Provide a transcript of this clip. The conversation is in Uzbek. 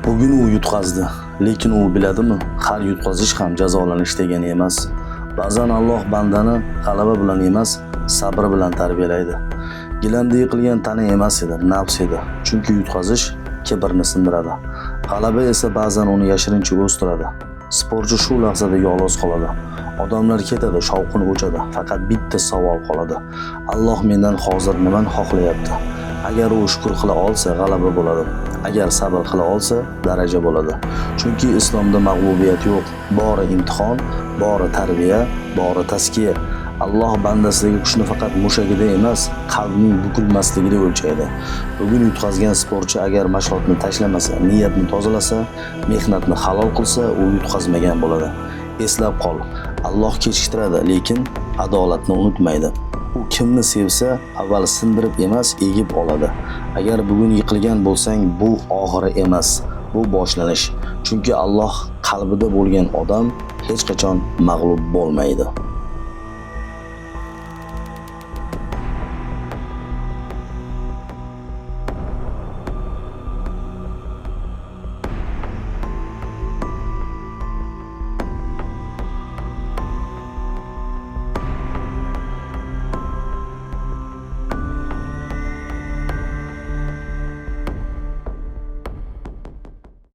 Bugun u yutqazdi, lekin u biladimi, har yutqazish ham jazolanish degani emas. Ba'zan Alloh bandani g'alaba bilan emas, sabr bilan tarbiyalaydi. Gilamda yiqilgan tana emas edi, nafs edi. Chunki yutqazish kibrni sindiradi. G'alaba esa ba'zan uni yashirincha o'stiradi. Sportchi shu lahzada yolg'iz qoladi. Odamlar ketadi, shovqin o'chadi. Faqat bitta savol qoladi. Alloh mendan hozir nimani xohlayapti? Agar u shukr qila olsa, g'alaba bo'ladi. Agar sabr qila olsa, daraja bo'ladi. Chunki islomda mag'lubiyat yo'q, bori imtihon, bori tarbiya, bori taskiya. Alloh bandasidagi kuchni faqat mushagida emas, qalbining bukilmasligida o'lchaydi. Bugun yutqazgan sportchi agar mashg'ulotni tashlamasa, niyatni tozalasa, mehnatni halol qilsa, u yutqazmagan bo'ladi. Eslab qol, Alloh kechiktiradi, lekin adolatni unutmaydi. U kimni sevsa, avval sindirib emas, egib oladi. Agar bugun yiqilgan bo'lsang, bu oxiri emas, bu boshlanish. Chunki Alloh qalbida bo'lgan odam hech qachon mag'lub bo'lmaydi.